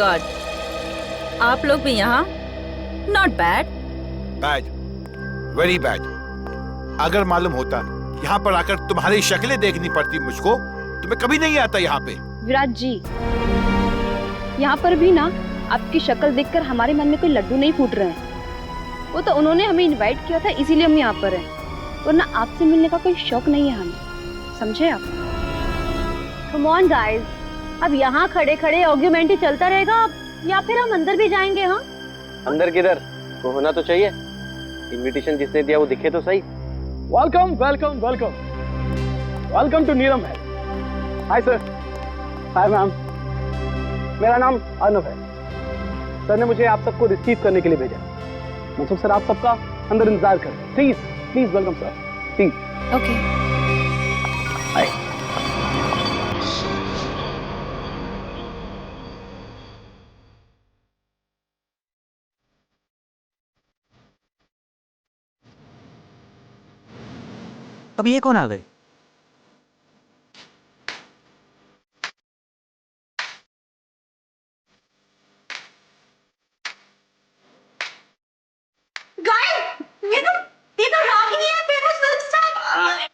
God, आप लोग भी यहाँ? Not bad. Bad, very bad. अगर मालूम होता यहाँ पर आकर तुम्हारी शक्लें देखनी पड़ती मुझको तो मैं कभी नहीं आता यहाँ पे। विराट जी, यहाँ पर भी ना आपकी शक्ल देखकर हमारे मन में कोई लड्डू नहीं फूट रहे हैं। वो तो उन्होंने हमें इनवाइट किया था, इसीलिए हम यहाँ पर हैं, वरना आपसे मिलने का कोई शौक नहीं है हमें, समझे आप? कम ऑन गाइस, अब यहाँ खड़े खड़े आर्गुमेंट ही चलता रहेगा या फिर हम अंदर भी जाएंगे? हाँ, अंदर किधर, वो होना तो चाहिए। इनविटेशन जिसने दिया वो दिखे तो सही। Welcome welcome welcome welcome to Neelam है। Hi sir. Hi ma'am. मेरा नाम अर्नव है। सर ने मुझे आप सबको रिसीव करने के लिए भेजा। मतलब सर आप सबका अंदर इंतजार करें। Please please welcome sir, please. Okay. Hi. अब ये कौन आ गए? ये तो रागिनी है, फेमस फिल्म स्टार।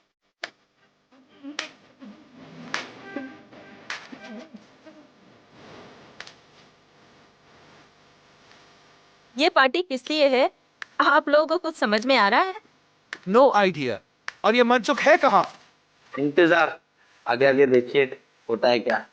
ये पार्टी किस लिए है? आप लोगों को कुछ समझ में आ रहा है? No idea. और ये मनसुख है कहाँ? इंतजार, आगे आगे देखिए होता है क्या।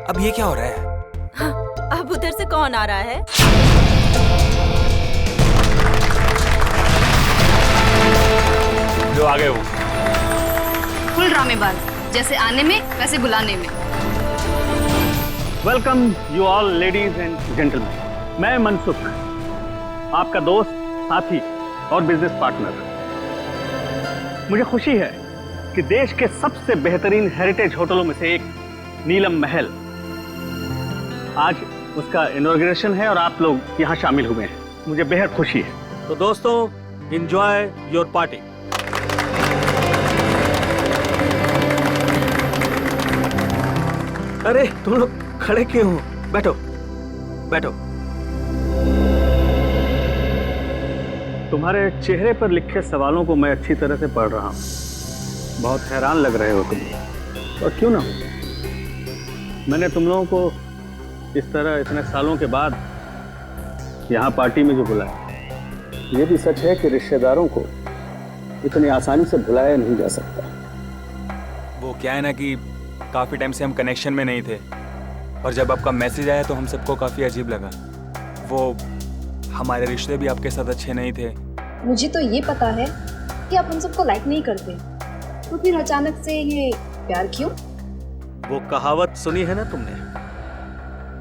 अब ये क्या हो रहा है? हाँ, अब उधर से कौन आ रहा है? जो आ गए वो फुल ड्रामेबाज, जैसे आने में वैसे बुलाने में। Welcome you all ladies and gentleman. मैं मनसुख, आपका दोस्त, साथी और बिजनेस पार्टनर। मुझे खुशी है कि देश के सबसे बेहतरीन हेरिटेज होटलों में से एक नीलम महल, आज उसका इनॉग्रेशन है और आप लोग यहाँ शामिल हुए हैं। मुझे बेहद खुशी है। तो दोस्तों, एंजॉय योर पार्टी। अरे तुम लोग खड़े क्यों हो? बैठो बैठो। तुम्हारे चेहरे पर लिखे सवालों को मैं अच्छी तरह से पढ़ रहा हूँ। बहुत हैरान लग रहे हो तुम, और क्यों ना। मैंने तुम लोगों को इस तरह इतने सालों के बाद यहाँ पार्टी में जो बुलाया, ये भी सच है कि रिश्तेदारों को इतनी आसानी से भुलाया नहीं जा सकता। वो क्या है ना कि काफ़ी टाइम से हम कनेक्शन में नहीं थे, और जब आपका मैसेज आया तो हम सबको काफ़ी अजीब लगा। वो हमारे रिश्ते भी आपके साथ अच्छे नहीं थे। मुझे तो ये पता है कि आप हम सबको लाइक नहीं करते, तो फिर अचानक से ये प्यार क्यों? वो कहावत सुनी है ना तुमने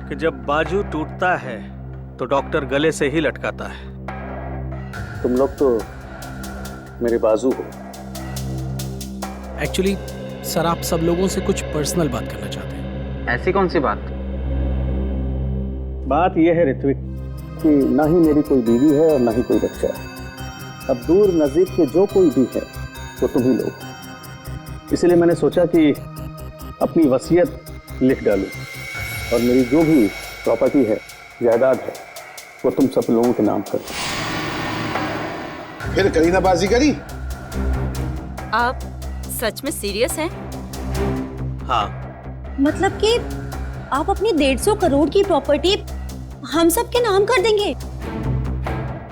कि जब बाजू टूटता है तो डॉक्टर गले से ही लटकाता है। तुम लोग तो मेरे बाजू हो। एक्चुअली सर, आप सब लोगों से कुछ पर्सनल बात करना चाहते हैं। ऐसी कौन सी बात? बात यह है ऋत्विक कि ना ही मेरी कोई बीवी है और ना ही कोई बच्चा है। अब दूर नजदीक के जो कोई भी है तो तुम ही लोग। इसलिए मैंने सोचा कि अपनी वसीयत लिख डालूं और मेरी जो भी प्रॉपर्टी है, जायदाद है, वो तुम सब लोगों के नाम पर। फिर करी ना बाजीगरी? आप सच में सीरियस हैं? हाँ। मतलब कि आप अपनी 150 करोड़ की प्रॉपर्टी हम सब के नाम कर देंगे?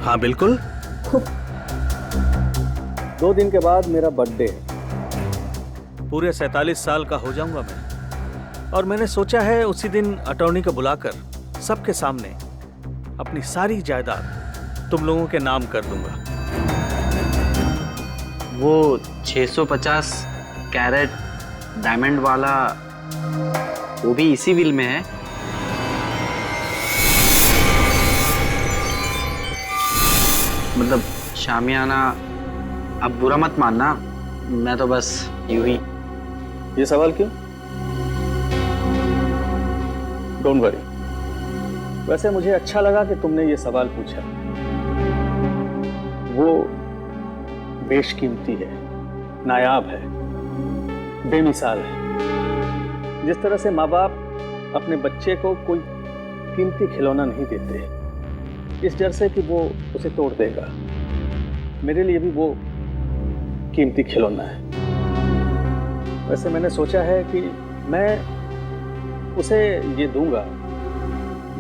हाँ बिल्कुल। 2 दिन के बाद मेरा बर्थडे है। पूरे 47 साल का हो जाऊंगा मैं। और मैंने सोचा है उसी दिन अटॉर्नी को बुलाकर सबके सामने अपनी सारी जायदाद तुम लोगों के नाम कर दूंगा। वो 650 कैरेट डायमंड वाला वो भी इसी विल में है? मतलब शामियाना, अब बुरा मत मानना, मैं तो बस यूं ही। ये सवाल क्यों? Don't worry. वैसे मुझे अच्छा लगा कि तुमने ये सवाल पूछा। वो बेशकीमती है, नायाब है, बेमिसाल है। जिस तरह से माँ बाप अपने बच्चे को कोई कीमती खिलौना नहीं देते इस डर से कि वो उसे तोड़ देगा, मेरे लिए भी वो कीमती खिलौना है। वैसे मैंने सोचा है कि मैं उसे ये दूंगा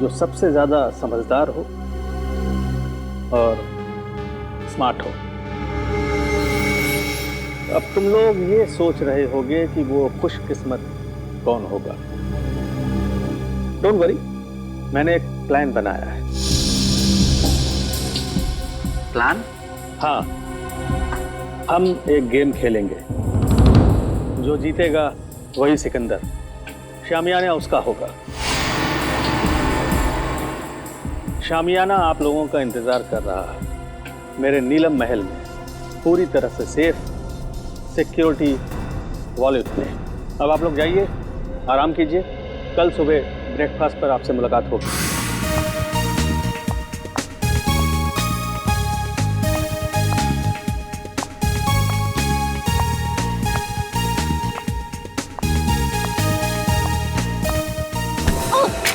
जो सबसे ज्यादा समझदार हो और स्मार्ट हो। अब तुम लोग ये सोच रहे होगे कि वो खुशकिस्मत कौन होगा। डोंट वरी, मैंने एक प्लान बनाया है। प्लान? हाँ, हम एक गेम खेलेंगे। जो जीतेगा वही सिकंदर, शामियाना उसका होगा। शामियाना आप लोगों का इंतजार कर रहा है मेरे नीलम महल में, पूरी तरह से सेफ, सिक्योरिटी वॉलेट में। अब आप लोग जाइए, आराम कीजिए, कल सुबह ब्रेकफास्ट पर आपसे मुलाकात होगी।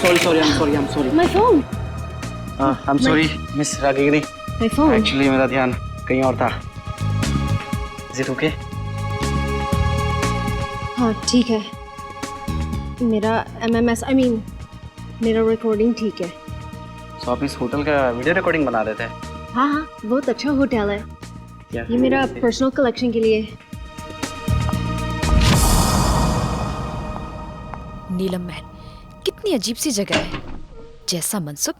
Sorry, I am sorry. My phone. I am sorry miss Ragini, My phone. Actually मेरा ध्यान कहीं और था। Is it okay? हाँ ठीक है, मेरा MMS मेरा रिकॉर्डिंग ठीक है। तो आप इस होटल का वीडियो रिकॉर्डिंग बना रहे थे? हाँ हाँ, बहुत अच्छा होटल है। क्या? ये मेरा पर्सनल कलेक्शन के लिए। नीलम महल कितनी अजीब सी जगह है, जैसा मनसुख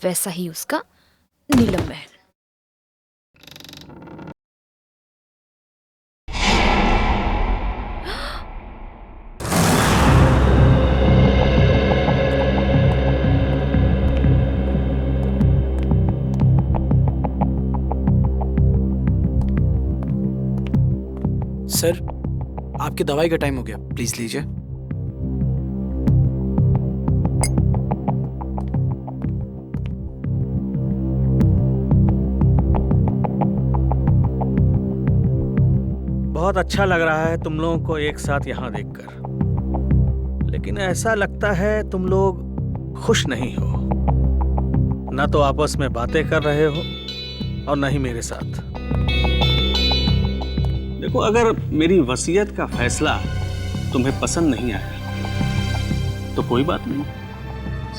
वैसा ही उसका नीलम महल। सर, आपकी दवाई का टाइम हो गया, प्लीज लीजिए। बहुत अच्छा लग रहा है तुम लोगों को एक साथ यहाँ देखकर, लेकिन ऐसा लगता है तुम लोग खुश नहीं हो। ना तो आपस में बातें कर रहे हो और न ही मेरे साथ। देखो, अगर मेरी वसीयत का फैसला तुम्हें पसंद नहीं आया तो कोई बात नहीं,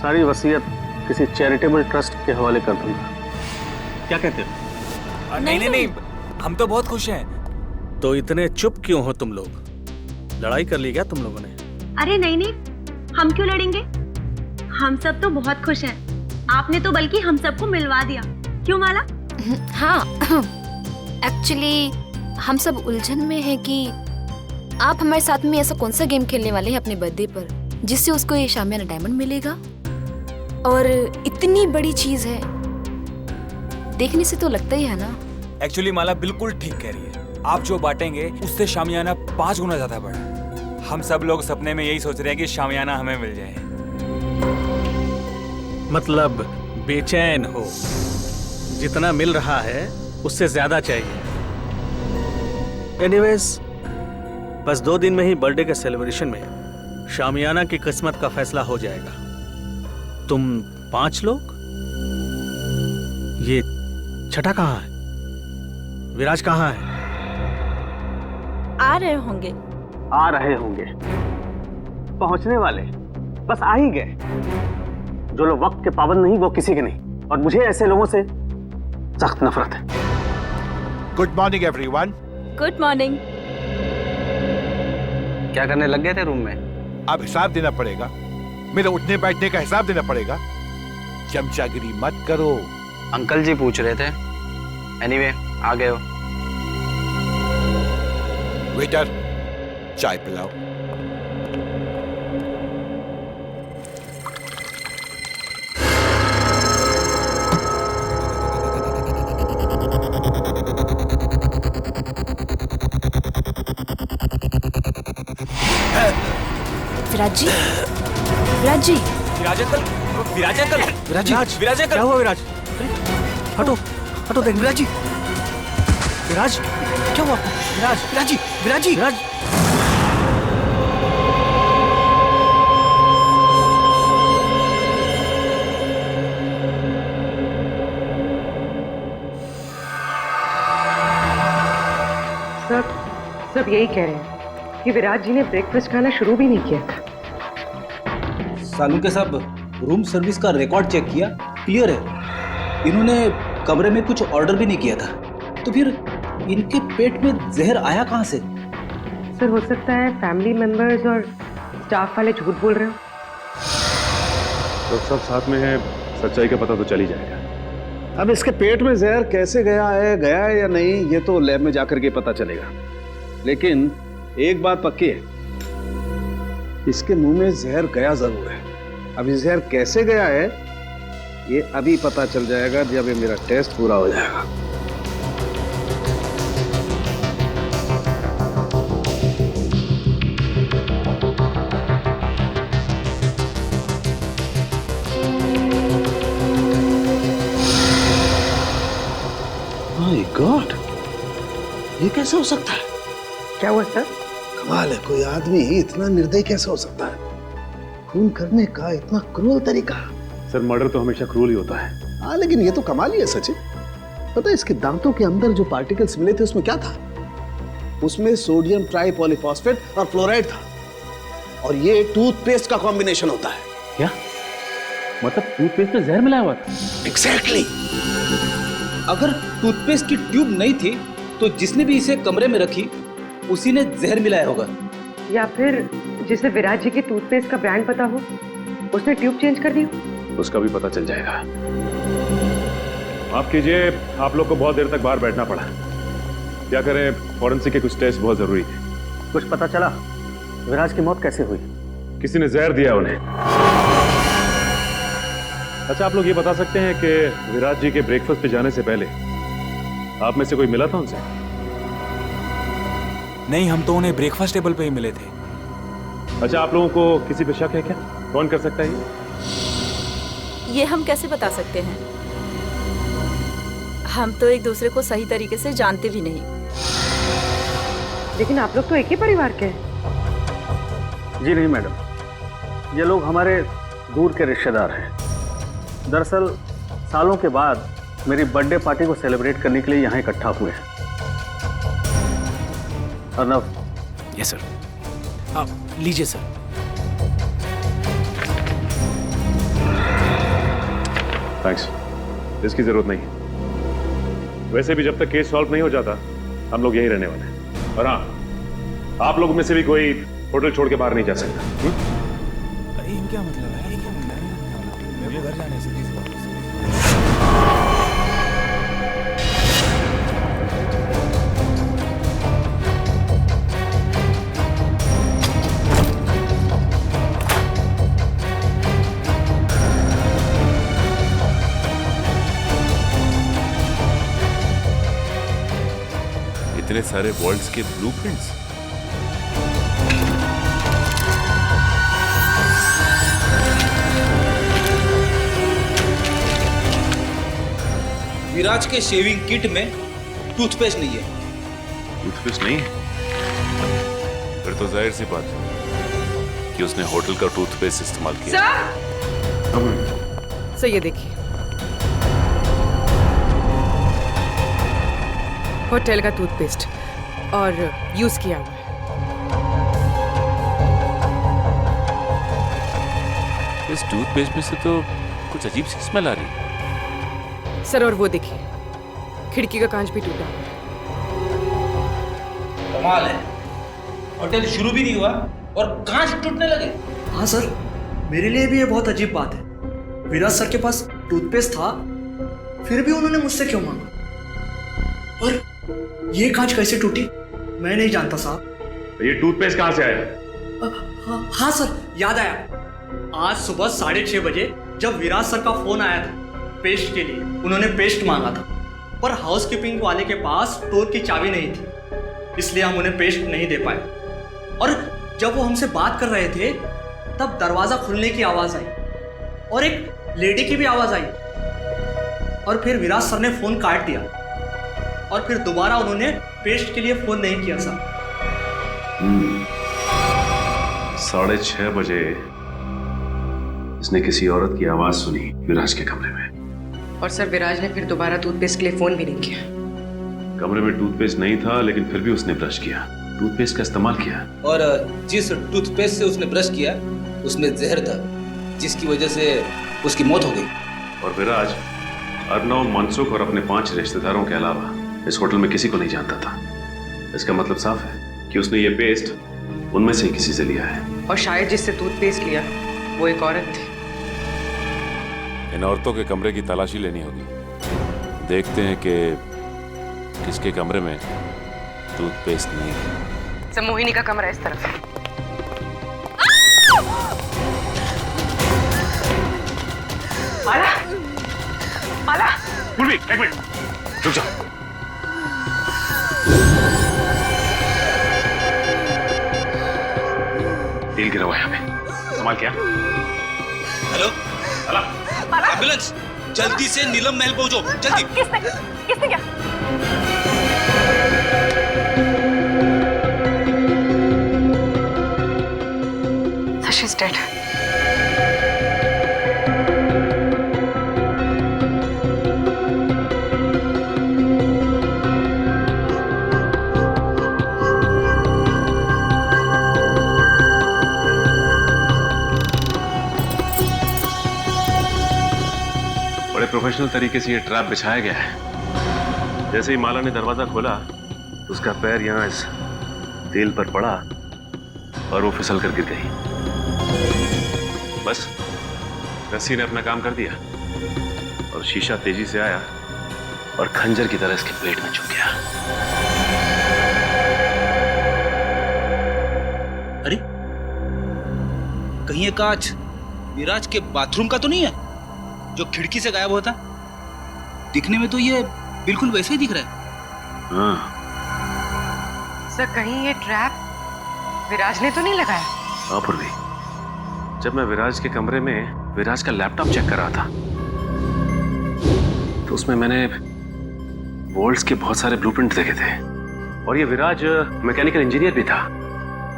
सारी वसीयत किसी चैरिटेबल ट्रस्ट के हवाले कर दूंगा। क्या कहते हो? नहीं, हम तो बहुत खुश हैं। तो इतने चुप क्यों हो तुम लोग? लड़ाई कर ली क्या तुम लोगों ने? अरे नहीं, हम क्यों लड़ेंगे? हम सब तो बहुत खुश हैं। आपने तो बल्कि हम सबको मिलवा दिया, क्यों माला? हाँ, एक्चुअली हम सब उलझन में हैं कि आप हमारे साथ में ऐसा कौन सा गेम खेलने वाले हैं अपने बर्थडे पर जिससे उसको ये शामियाना डायमंड मिलेगा। और इतनी बड़ी चीज है, देखने से तो लगता ही है ना। एक्चुअली माला बिल्कुल ठीक कह रही है। आप जो बांटेंगे उससे शामियाना 5 गुना ज्यादा बड़ा। हम सब लोग सपने में यही सोच रहे हैं कि शामियाना हमें मिल जाए। मतलब बेचैन हो, जितना मिल रहा है उससे ज्यादा चाहिए। एनीवेज, बस 2 दिन में ही बर्थडे के सेलिब्रेशन में शामियाना की किस्मत का फैसला हो जाएगा। तुम 5 लोग, ये छठा कहाँ है? विराज कहाँ है? आ रहे होंगे। आ रहे होंगे, पहुंचने वाले, बस आ ही गए। जो लोग वक्त के पाबंद नहीं वो किसी के नहीं, और मुझे ऐसे लोगों से सख्त नफरत है। Good morning everyone. Good morning. क्या करने लग गए थे रूम में? अब हिसाब देना पड़ेगा, मेरे उठने बैठने का हिसाब देना पड़ेगा। चमचागिरी मत करो। अंकल जी पूछ रहे थे। एनीवे, आ गए हो। वेटर, चाय पिलाओ। विराज जी, विराज जी, विराज अंकल, विराज अंकल, विराज जी, विराज अंकल, क्या हुआ विराज? हटो, हटो देख विराज जी। विराज, क्या हुआ? विराज, विराज जी, विराज जी, विराज। सब यही कह रहे हैं कि विराज जी ने ब्रेकफास्ट खाना शुरू भी नहीं किया था। सालू के साहब, रूम सर्विस का रिकॉर्ड चेक किया, क्लियर है। इन्होंने कमरे में कुछ ऑर्डर भी नहीं किया था, तो फिर इनके पेट में जहर आया कहाँ से? सर, हो सकता है फैमिली मेंबर्स और स्टाफ वाले झूठ बोल रहे हो। तो सब साथ में है, सच्चाई का पता तो चल ही जाएगा। अब इसके पेट में जहर कैसे गया है या नहीं, ये तो लैब में जाकर के पता चलेगा। लेकिन एक बात पक्की है, इसके मुंह में जहर गया जरूर है। अब ये जहर कैसे गया है ये अभी पता चल जाएगा जब ये मेरा टेस्ट पूरा हो जाएगा। माय गॉड, ये कैसे हो सकता है? क्या हुआ सर? कमाल है, कोई आदमी इतना निर्दयी कैसे हो सकता है? खून करने का इतना क्रूर तरीका। सर, मर्डर तो हमेशा क्रूर ही होता है। हाँ, लेकिन ये तो कमाल ही है सचिन। पता है इसके दांतों के अंदर जो पार्टिकल्स मिले थे उसमें क्या था? उसमें सोडियम ट्राइपॉलीफॉस्फेट और फ्लोराइड था, और ये टूथपेस्ट का कॉम्बिनेशन होता है। क्या मतलब टूथपेस्ट में जहर मिलाया हुआ था? एग्जैक्टली। अगर टूथपेस्ट की ट्यूब नहीं थी तो जिसने भी इसे कमरे में रखी उसी ने जहर मिलाया होगा। या फिर जिसे विराज जी के टूथपेस्ट का ब्रांड पता हो उसने ट्यूब चेंज कर दी हो। उसका भी पता चल जाएगा। माफ कीजिए, आप लोग को बहुत देर तक बाहर बैठना पड़ा। क्या करें, फॉरेंसिक के कुछ टेस्ट बहुत जरूरी थे। कुछ पता चला विराज की मौत कैसे हुई? किसी ने जहर दिया उन्हें। अच्छा, आप लोग ये बता सकते हैं कि विराज जी के ब्रेकफास्ट पे जाने से पहले आप में से कोई मिला था उनसे? नहीं, हम तो उन्हें ब्रेकफास्ट टेबल पे ही मिले थे। अच्छा, आप लोगों को किसी पे शक है क्या? कौन कर सकता है ये हम कैसे बता सकते हैं? हम तो एक दूसरे को सही तरीके से जानते भी नहीं। लेकिन आप लोग तो एक ही परिवार के हैं। जी नहीं मैडम, ये लोग हमारे दूर के रिश्तेदार हैं। दरअसल सालों के बाद मेरी बर्थडे पार्टी को सेलिब्रेट करने के लिए यहाँ इकट्ठा हुए हैं। अर्नव। Yes sir. आप लीजिए सर। थैंक्स, इसकी जरूरत नहीं। वैसे भी जब तक केस सॉल्व नहीं हो जाता हम लोग यहीं रहने वाले हैं। और हाँ, आप लोगों में से भी कोई होटल छोड़ के बाहर नहीं जा सकता। अरे क्या मतलब है? मेरे को घर जाने से इतने सारे वर्ल्ड्स के ब्लूप्रिंट्स। विराज के शेविंग किट में टूथपेस्ट नहीं है। टूथपेस्ट नहीं है? फिर तो जाहिर सी बात है कि उसने होटल का टूथपेस्ट इस्तेमाल किया। सर, ये देखिए, होटल का टूथपेस्ट और यूज किया हुआ है। इस टूथपेस्ट में से तो कुछ अजीब सी स्मेल आ रही है। सर, और वो देखिए, खिड़की का कांच भी टूटा हुआ है। कमाल है, होटल शुरू भी नहीं हुआ और कांच टूटने लगे। हाँ सर, मेरे लिए भी ये बहुत अजीब बात है। विराज सर के पास टूथपेस्ट था, फिर भी उन्होंने मुझसे क्यों मांगा? और ये कांच कैसे टूटी मैं नहीं जानता साहब। ये टूथपेस्ट कहाँ से आया? हाँ सर, याद आया। आज सुबह 6:30 बजे जब विराज सर का फोन आया था पेस्ट के लिए, उन्होंने पेस्ट मांगा था, पर हाउसकीपिंग वाले के पास स्टोर की चाबी नहीं थी, इसलिए हम उन्हें पेस्ट नहीं दे पाए। और जब वो हमसे बात कर रहे थे तब दरवाजा खुलने की आवाज आई और एक लेडी की भी आवाज आई, और फिर विराज सर ने फोन काट दिया और फिर दोबारा उन्होंने पेस्ट के लिए फोन नहीं किया सर। 6:30 बजे इसने किसी औरत की आवाज सुनी विराज के कमरे में। और सर विराज ने फिर दोबारा टूथपेस्ट के लिए फोन भी नहीं किया। कमरे में टूथपेस्ट नहीं था, लेकिन फिर भी उसने ब्रश किया, टूथपेस्ट का इस्तेमाल किया। और जिस टूथपेस्ट से उसने ब्रश किया उसमें जहर था, जिसकी वजह से उसकी मौत हो गई। और विराज अर्नव, मनसुख और अपने 5 रिश्तेदारों के अलावा इस होटल में किसी को नहीं जानता था। इसका मतलब साफ है कि उसने ये पेस्ट उनमें से ही किसी से लिया है। और शायद जिससे टूथपेस्ट लिया वो एक औरत थी। इन औरतों के कमरे की तलाशी लेनी होगी। देखते हैं कि किसके कमरे में टूथपेस्ट नहीं है। सब मोहिनी का कमरा इस तरफ है। माला, माला, एक मिनट रुक जाओ। तेल गिरा हुआ है यहाँ पे, संभाल क्या? हेलो, एम्बुलेंस, जल्दी से नीलम महल पहुंचो, जल्दी। किसने क्या? She is dead. बड़े प्रोफेशनल तरीके से ये ट्रैप बिछाया गया है। जैसे ही माला ने दरवाजा खोला, उसका पैर यहाँ इस तेल पर पड़ा और वो फिसल कर गिर गई। बस रस्सी ने अपना काम कर दिया और शीशा तेजी से आया और खंजर की तरह इसके पेट में चुभ गया। अरे, कहीं ये कांच विराज के बाथरूम का तो नहीं है जो खिड़की से गायब होता? दिखने में तो ये बिल्कुल वैसे ही दिख रहा है। हाँ सर, कहीं ये ट्रैप विराज ने तो नहीं लगाया? हाँ पूर्वी, जब मैं विराज के कमरे में विराज का लैपटॉप चेक कर रहा था तो उसमें मैंने वोल्ट्स के बहुत सारे ब्लूप्रिंट देखे थे, और ये विराज मैकेनिकल इंजीनियर भी था,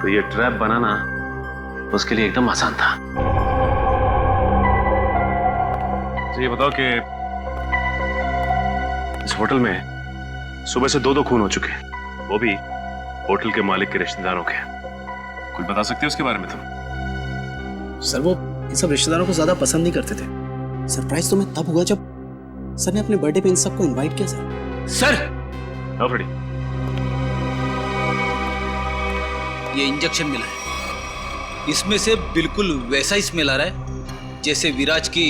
तो ये ट्रैप बनाना उसके लिए एकदम आसान था। तो ये बताओ कि इस होटल में सुबह से 2 खून हो चुके हैं, वो भी होटल के मालिक के रिश्तेदारों के। कुछ बता सकते हो उसके बारे में तुम? सर, वो इन सब रिश्तेदारों को ज्यादा पसंद नहीं करते थे। सरप्राइज तो मैं तब हुआ जब सर ने अपने बर्थडे पे इन सबको इनवाइट किया। सर, ऑलरेडी ये इंजेक्शन मिला है, इसमें से बिल्कुल वैसा ही स्मेल आ रहा है जैसे विराज की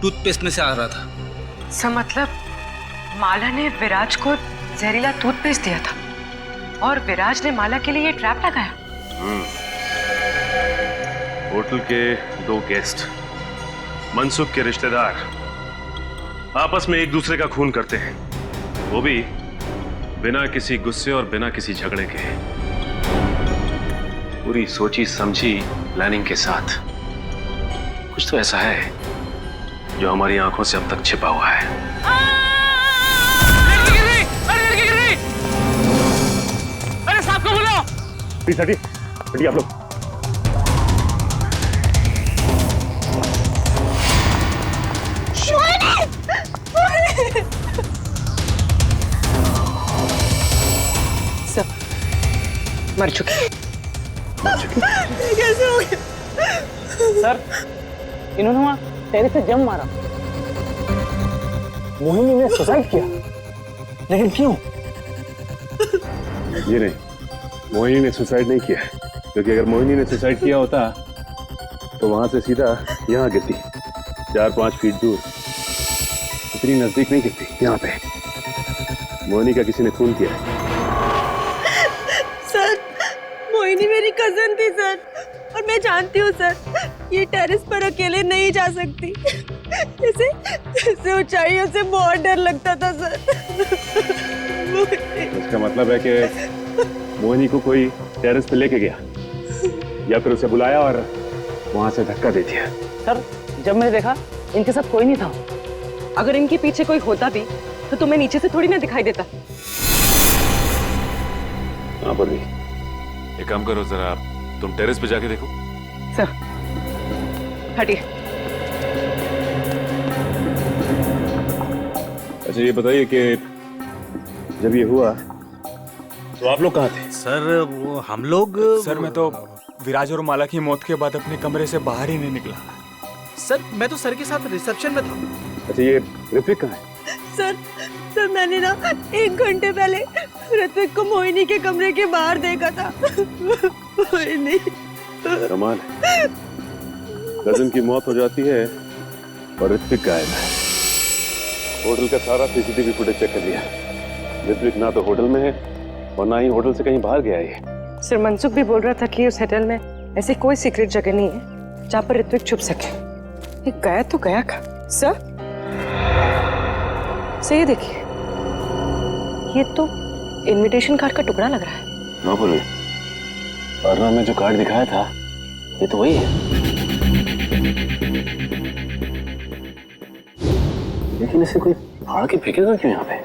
टूथपेस्ट में से आ रहा था। सर, मतलब माला ने विराज को जहरीला टूथपेस्ट दिया था और विराज ने माला के लिए ये ट्रैप लगाया। होटल के 2 गेस्ट, मनसुख के रिश्तेदार, आपस में एक दूसरे का खून करते हैं, वो भी बिना किसी गुस्से और बिना किसी झगड़े के, पूरी सोची समझी प्लानिंग के साथ। कुछ तो ऐसा है जो हमारी आंखों से अब तक छिपा हुआ है। अरे साहब को बुलाओ। प्लीज हटिए आप लोग। सब मर चुके। कैसे हो गया? सर, इन्होंने वहां टेरेस से जंप मारा। मोहिनी ने सुसाइड किया, लेकिन क्यों? ये नहीं, मोहिनी ने सुसाइड नहीं किया, क्योंकि अगर मोहिनी ने सुसाइड किया होता तो वहां से सीधा यहाँ गिरती, 4-5 फीट दूर, इतनी नजदीक नहीं गिरती। यहाँ पे मोहिनी का किसी ने खून किया है। सर, मोहिनी मेरी कजन थी सर, और मैं जानती हूँ सर, ये टेरेस पर अकेले नहीं जा सकती। इसे ऊंचाइयों से बहुत डर लगता था सर। इसका मतलब है कि मोहिनी को कोई टेरेस पे लेके गया या फिर उसे बुलाया और वहां से धक्का दे दिया। सर, जब मैंने देखा इनके साथ कोई नहीं था। अगर इनके पीछे कोई होता भी तो तुम्हें नीचे से थोड़ी ना दिखाई देता। हाँ पर भी एक काम करो, जरा तुम टेरेस पे जाके देखो। सर, हटिए। अच्छा ये बताइए कि जब ये हुआ तो आप लोग कहाँ थे? सर वो हम लोग, सर मैं तो विराज और माला की मौत के बाद अपने कमरे से बाहर ही नहीं निकला। सर मैं तो सर के साथ रिसेप्शन में था। अच्छा ये ऋत्विक कहाँ है? सर मैंने ना 1 घंटे पहले ऋत्विक को मोहिनी के कमरे के बाहर देखा था। मोहिनी। कमाल है, कजन की मौत हो जाती है और ऋत्विक गायब है। होटल का सारा सीसीटीवी फुटेज चेक कर लिया, ऋत्विक ना तो होटल में है और ना ही होटल से कहीं बाहर गया है। सर मनसुख भी बोल रहा था कि उस होटल में ऐसी कोई सीक्रेट जगह नहीं है जहाँ पर ऋत्विक छुप सके। ये गया तो गया का सर। ये देखिए, ये तो इनविटेशन कार्ड का टुकड़ा लग रहा है। ना बोले, अर्ना में जो कार्ड दिखाया था ये तो वही है। लेकिन इसे कोई फाड़ के फेंकेगा क्यों यहाँ पे?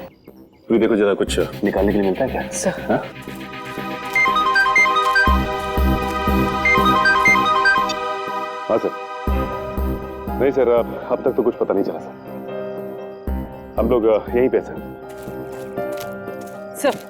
तू देखो जरा, कुछ निकालने के लिए मिलता है क्या? सर। हाँ? हाँ सर। नहीं सर, अब तक तो कुछ पता नहीं चला सर। हम लोग यहीं पे सर। सर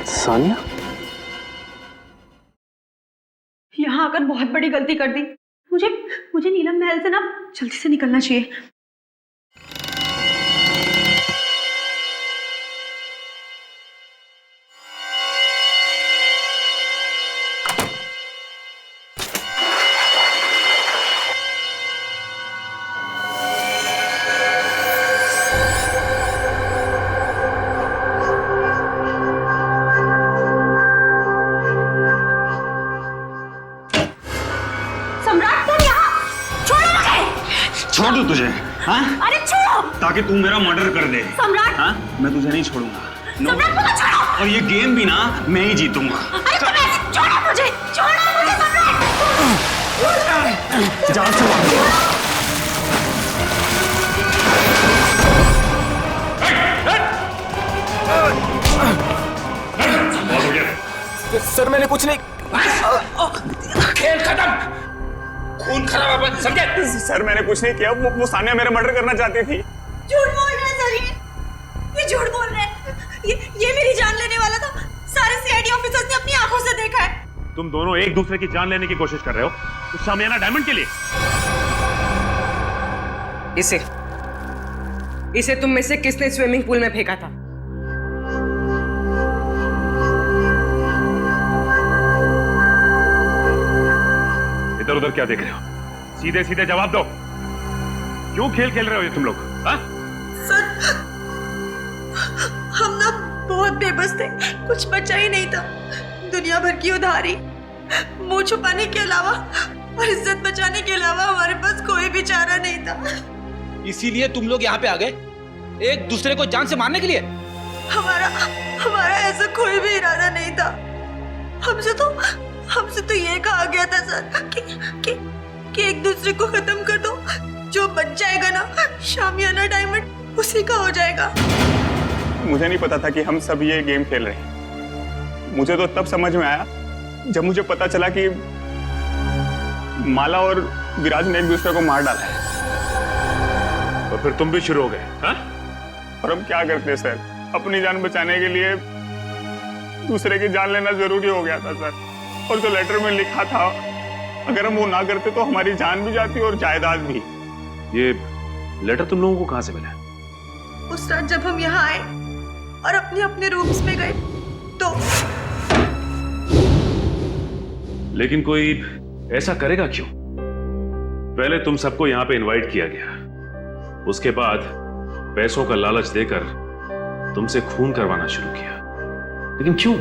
सानिया, यहाँ आकर बहुत बड़ी गलती कर दी। मुझे नीलम महल से ना जल्दी से निकलना चाहिए। छोड़ दूं तुझे? हाँ? अरे छोड़ो! ताकि तू मेरा मर्डर कर दे। सम्राट! हाँ? मैं तुझे नहीं छोड़ूंगा। सम्राट मुझे छोड़ो! और ये गेम भी ना मैं ही जीतूंगा। अरे छोड़ो मुझे! छोड़ो मुझे सम्राट! जान से सर मैंने कुछ नहीं। खेल खत्म, खून खराब अपन समझे? सर मैंने कुछ नहीं किया, वो सानिया मेरा मर्डर करना चाहती थी। झूठ बोल रहे हैं सर, ये झूठ बोल रहे हैं। ये मेरी जान लेने वाला था। सारे सीआईडी ऑफिसर्स ने अपनी आंखों से देखा है। तुम दोनों एक दूसरे की जान लेने की कोशिश कर रहे हो उस शामियाना डायमंड के लिए। इसे तुम में से किसने स्विमिंग पूल में फेंका था? इधर उधर क्या देख रहे हो? सीधे सीधे जवाब दो, क्यों खेल खेल रहे हो ये तुम लोग? हाँ? सर, हम ना बहुत बेबस थे, कुछ बचा ही नहीं था। दुनिया भर की उधारी, मुंह छुपाने के अलावा और इज्जत बचाने के अलावा हमारे पास कोई भी चारा नहीं था। इसीलिए तुम लोग यहाँ पे आ गए, एक दूसरे को जान से मारने के लिए? हमारा ऐसा कोई भी इरादा नहीं था। हमसे तो ये कहा गया था सर कि एक दूसरे को खत्म कर दो, जो बच जाएगा ना शामियाना डायमंड उसी का हो जाएगा। मुझे नहीं पता था कि हम सब ये गेम खेल रहे हैं। मुझे तो तब समझ में आया जब मुझे पता चला कि माला और विराज ने एक दूसरे को मार डाला है। और फिर तुम भी शुरू हो गए? हाँ? और हम क्या करते सर? अपनी जान बचाने के लिए दूसरे की जान लेना जरूरी हो गया था सर। और जो लेटर में लिखा था, अगर हम वो ना करते तो हमारी जान भी जाती और जायदाद भी। ये लेटर तुम लोगों को कहां से मिला? उस रात जब हम यहाँ आए और अपने अपने रूम्स में गए तो। लेकिन कोई ऐसा करेगा क्यों? पहले तुम सबको यहां पे इनवाइट किया गया, उसके बाद पैसों का लालच देकर तुमसे खून करवाना शुरू किया, लेकिन क्यों?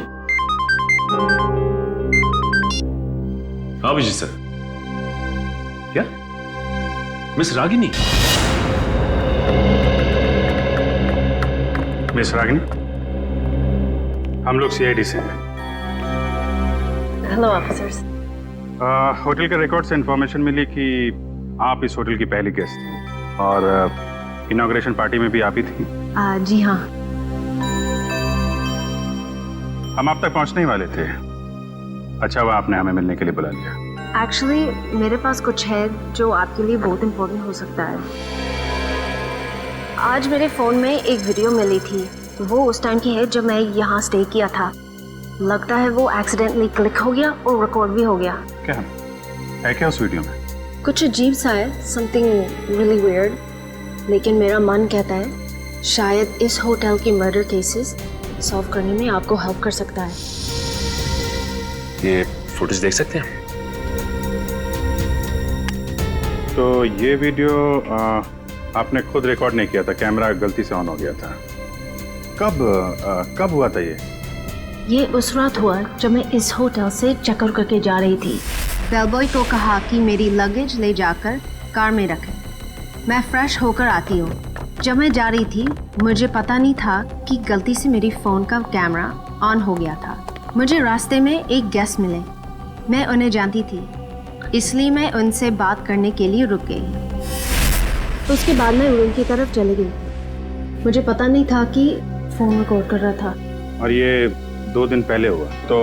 अभिजीत सर, क्या मिस रागिनी? मिस रागिनी, हम लोग सीआईडी से हैं। Hello officers. होटल के रिकॉर्ड से इंफॉर्मेशन मिली कि आप इस होटल की पहली गेस्ट थी और इनॉग्रेशन पार्टी में भी आप ही थी। जी हाँ। हम आप तक पहुंचने ही वाले थे। अच्छा हुआ आपने हमें मिलने के लिए बुला लिया। एक्चुअली मेरे पास कुछ है जो आपके लिए बहुत इम्पोर्टेंट हो सकता है। आज मेरे फ़ोन में एक वीडियो मिली थी, वो उस टाइम की है जब मैं यहाँ स्टे किया था। लगता है वो एक्सीडेंटली क्लिक हो गया और रिकॉर्ड भी हो गया। क्या है क्या उस वीडियो में? कुछ अजीब सा है, समथिंग रियली वियर्ड। लेकिन मेरा मन कहता है शायद इस होटल के मर्डर केसेस सॉल्व करने में आपको हेल्प कर सकता है। ये फुटेज देख सकते हैं? तो ये वीडियो आपने खुद रिकॉर्ड नहीं किया था, कैमरा गलती से ऑन हो गया था। कब हुआ था ये उस रात हुआ जब मैं इस होटल से चक्कर करके जा रही थी। बेलबॉय को कहा कि मेरी लगेज ले जाकर कार में रखें। मैं फ्रेश होकर आती हूँ। जब मैं जा रही थी मुझे पता नहीं था कि गलती से मेरी फ़ोन का कैमरा ऑन हो गया था। मुझे रास्ते में एक गेस्ट मिले, मैं उन्हें जानती थी, इसलिए मैं उनसे बात करने के लिए रुक गई। उसके बाद मैं रूम की तरफ चली गई। मुझे पता नहीं था कि फ़ोन रिकॉर्ड कर रहा था। और ये 2 दिन पहले हुआ, तो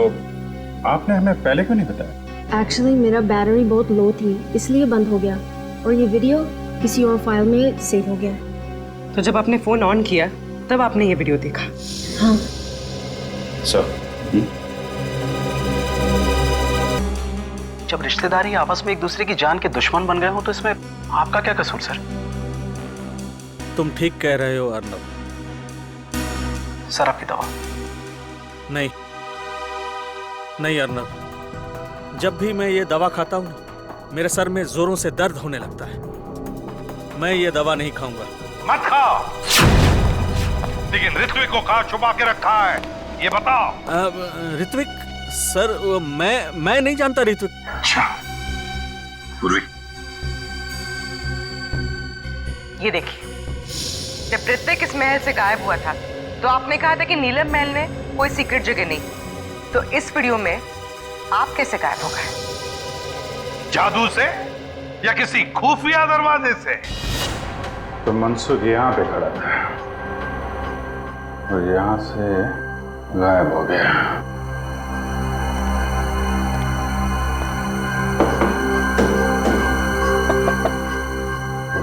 आपने हमें पहले क्यों नहीं बताया? एक्चुअली मेरा बैटरी बहुत लो थी, इसलिए बंद हो गया और ये वीडियो किसी और फाइल में सेव हो गया। तो जब आपने फ़ोन ऑन किया तब आपने ये वीडियो देखा? हाँ सर, जब रिश्तेदारी आपस में एक दूसरे की जान के दुश्मन बन गए हो तो इसमें आपका क्या कसूर सर? तुम ठीक कह रहे हो अर्नब। सर आपकी दवा। नहीं अर्नब, जब भी मैं ये दवा खाता हूँ मेरे सर में जोरों से दर्द होने लगता है। मैं ये दवा नहीं खाऊंगा। मत खाओ, लेकिन ऋत्विक को कहाँ छुपा के रखा है ये बताओ। ऋत्विक सर, मैं नहीं जानता ऋत्विक। अच्छा पूर्वी, ये देखिए, जब ऋत्विक इस महल से गायब हुआ था तो आपने कहा था कि नीलम महल में कोई सीक्रेट जगह नहीं। तो इस वीडियो में आप कैसे गायब हो गए? जादू से या किसी खुफिया दरवाजे से? तो मनसुख यहाँ पे खड़ा था और यहाँ से गायब हो गया।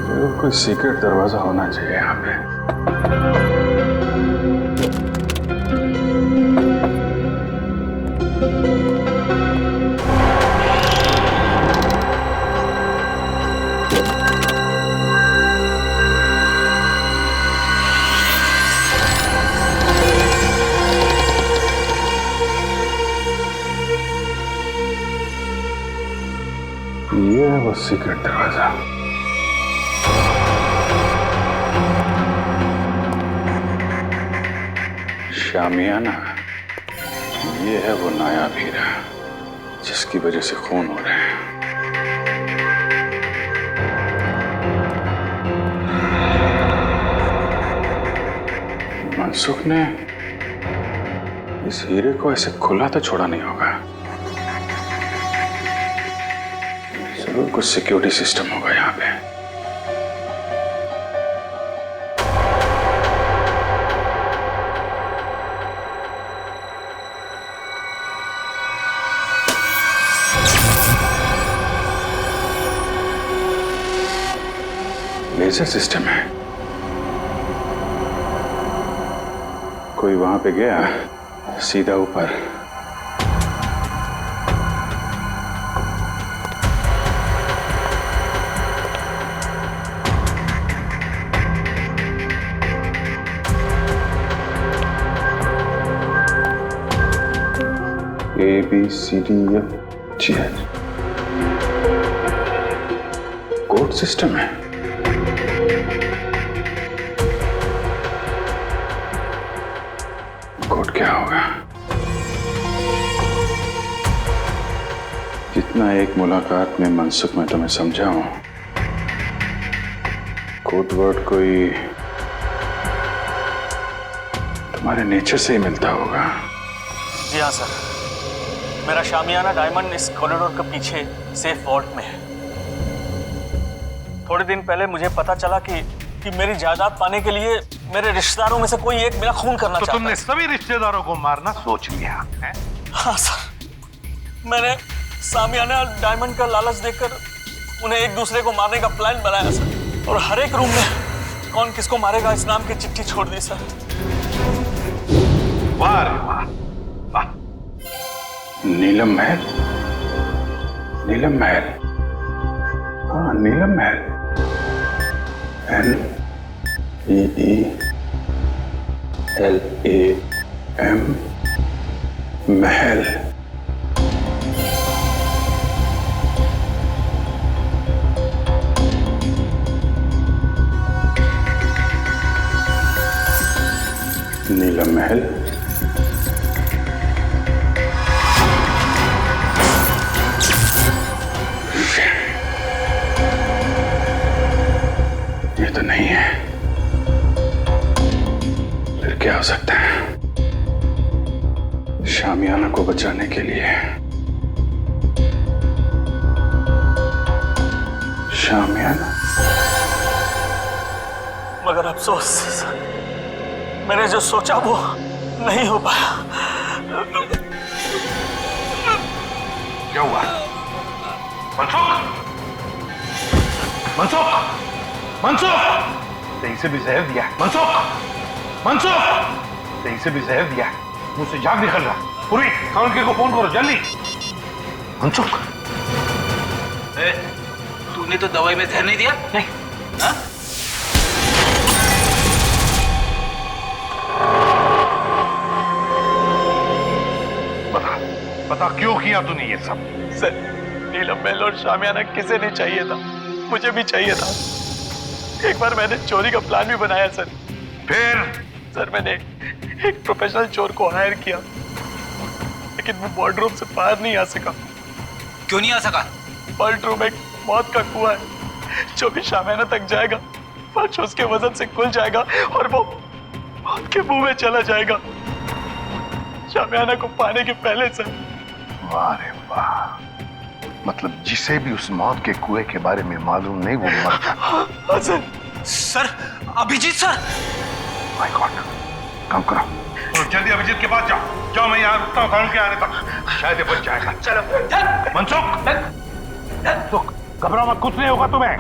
जरूर कोई सीक्रेट दरवाजा होना चाहिए यहाँ पे। ये है वो सीक्रेट दरवाजा। शामियाना, ये है वो नायाब हीरा जिसकी वजह से खून हो रहे हैं। मनसुख ने इस हीरे को ऐसे खुला तो छोड़ा नहीं होगा। जरूर कुछ सिक्योरिटी सिस्टम होगा यहाँ पे। लेजर सिस्टम है। कोई वहां पे गया सीधा ऊपर। ABCDFGH कोड सिस्टम है। कोड क्या होगा? जितना एक मुलाकात में मनसुख मैं तुम्हें समझा हूं, कोड वर्ड कोई तुम्हारे नेचर से ही मिलता होगा। जी हाँ सर, मेरा शामियाना डायमंड इस कॉरिडोर के पीछे सेफ वॉल्ट में है। थोड़े दिन पहले मुझे पता चला कि मेरी जायदाद पाने के लिए मेरे रिश्तेदारों में से कोई एक मेरा खून करना चाहता है। तुमने सभी रिश्तेदारों को मारना सोच लिया है? हाँ सर, मैंने शामियाना डायमंड का लालच देकर उन्हें एक दूसरे को मारने का प्लान बनाया सर, और हर एक रूम में कौन किसको मारेगा इस नाम की चिट्ठी छोड़ दी सर। वाह रे वाह, वाह। नीलम महल, नीलम महल, हाँ नीलम महल, NEELAM महल। नीलम महल, ये तो नहीं है। फिर क्या हो सकता है? शामियाना को बचाने के लिए शामियाना। मगर अफसोस, मैंने जो सोचा वो नहीं हो पाया। क्या हुआ? मनसुख, मनसुख, मनसुख, सही से भी जहर दिया। मनसुख, मनसुख, सही से भी जहर दिया। मुझसे जाग निकल रहा। पूरी काउंटर को फोन करो जल्दी। मनसुख, तूने तो दवाई में जहर नहीं दिया? नहीं। हाँ? बता क्यों किया तूने ये सब? सर, नीलम महल और शामियाना किसे नहीं चाहिए था, मुझे भी चाहिए था। एक बार मैंने चोरी का प्लान भी बनाया सर। फिर? सर, मैंने एक प्रोफेशनल चोर को हायर किया, लेकिन वो वार्डरोब से बाहर नहीं आ सका। क्यों नहीं आ सका? वार्डरोब एक मौत का कुआं है, जो भी शामियाना तक जाएगा फर्श उसके वजन से खुल जाएगा और वो मौत के मुंह में चला जाएगा, शामियाना को पाने के पहले सर। वाह रे वाह, मतलब जिसे भी उस मौत के कुएं के बारे में मालूम नहीं वो मर जाता। हाँ sir. Sir, Abhijit sir. My God, काम करो तो जल्दी अभिजीत के पास जाओ। जाओ, मैं यहाँ रुकता हूँ काउंटर के आने तक, शायद ये बच जाएगा। चलो। मनसुख, मनसुख, घबराओ मत, कुछ नहीं होगा तुम्हें।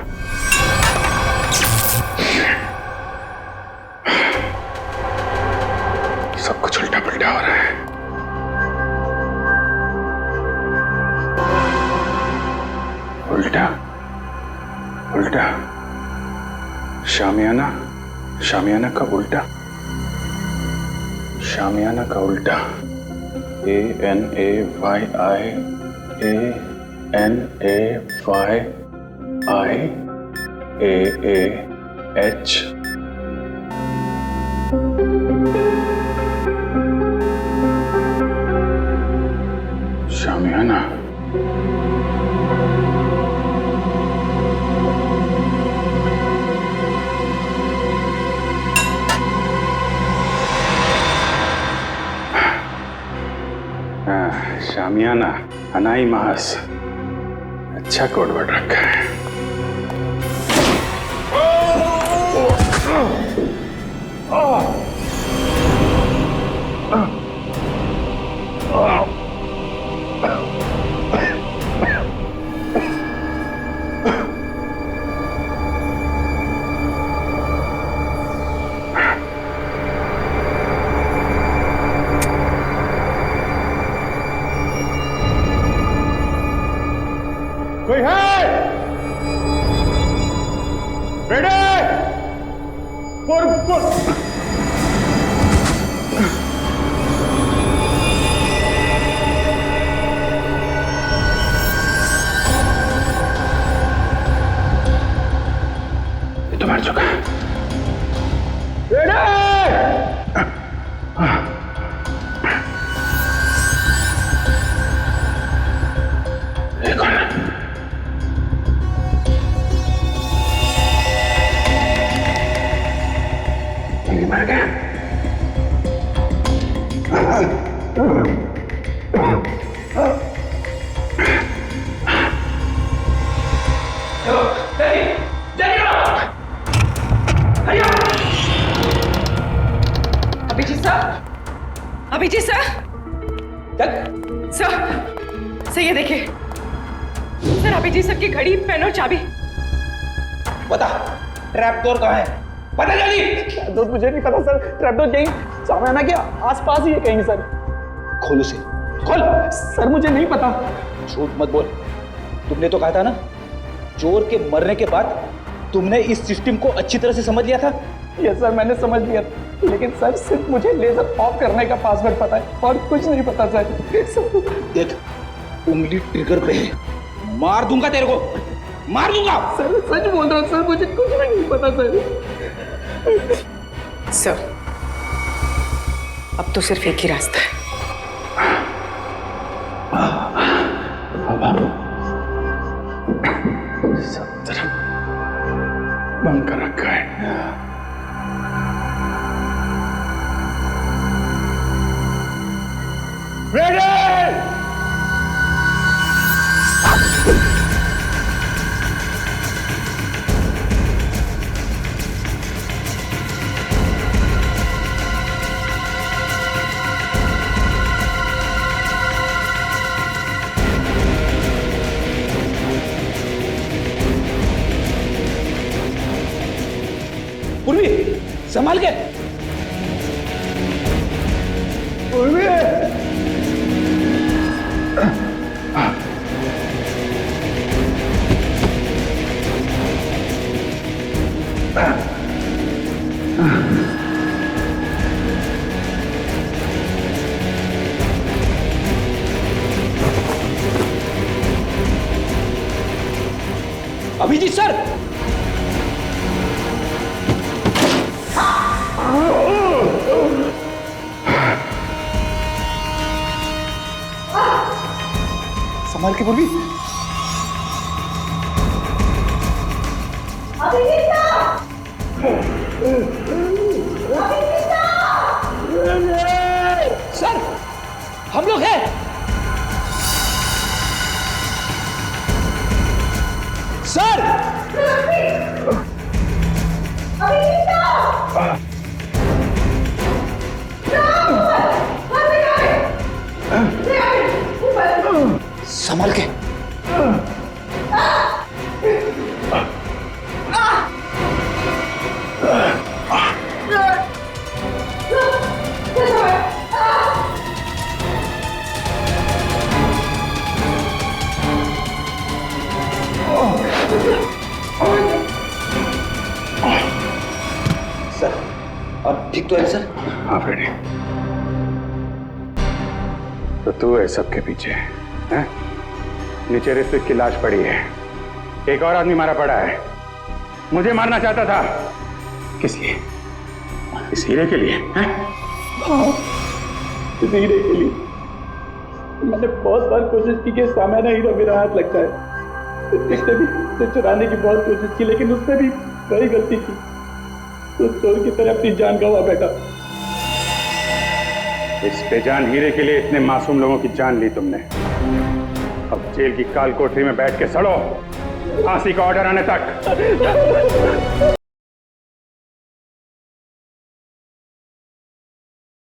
सब कुछ उल्टा पुल्टा हो रहा है। उल्टा उल्टा, शामियाना, शामियाना का उल्टा, शामियाना का उल्टा। ANAYIANAYAH शामियाना। शामियाना, अनाई मास, अच्छा कोड वर्ड रखा है। ये तो मर चुका है। ये कौन है? ये मर गया। Abhijit sir, Abhijit sir, sir ये देखिए सर, अभिजीत सर की घड़ी, पेन और चाबी। बता ट्रैप डोर कहाँ है? पता जल्दी। ट्रैप डोर मुझे नहीं पता सर, ट्रैप डोर कहीं सामने क्या आसपास ही है कहीं सर। खोल उसे, खोल। सर मुझे नहीं पता। झूठ मत बोल, तुमने तो कहा था ना चोर के मरने के बाद तुमने इस सिस्टम को अच्छी तरह से समझ लिया था। यस सर, मैंने समझ लिया, लेकिन सर सिर्फ मुझे लेजर ऑफ करने का पासवर्ड पता है और कुछ नहीं पता सर। देख उंगली ट्रिगर पे है, मार दूंगा तेरे को, मार दूंगा। सर सच बोल रहा हूँ सर, मुझे कुछ भी नहीं पता सर। सर अब तो सिर्फ एक ही रास्ता है। सब तरफ बंद कर रखा है। पूर्वी संभाल के। पूर्वी अभिजीत सर, संभाल के पूर्वी। सर हम लोग हैं। सर संभाल के। सर अब ठीक तो है सर? हाँ फ्रेडी, तो तू है सबके पीछे हैं? नीचे ऋत्विक की लाश पड़ी है, एक और आदमी मारा पड़ा है, मुझे मारना चाहता था। किस लिए? इस हीरे के लिए हैं? इस हीरे के लिए मैंने बहुत बार कोशिश की कि सामान्य हीरा मेरा हाथ लग जाए। इसने भी उसे चुराने की बहुत कोशिश की, लेकिन उसने भी वही गलती की, तो चोर की तरह अपनी जान गंवा बैठा। इस बेजान हीरे के लिए इतने मासूम लोगों की जान ली तुमने। अब जेल की काल कोठरी में बैठ के सड़ो, फांसी का ऑर्डर आने तक।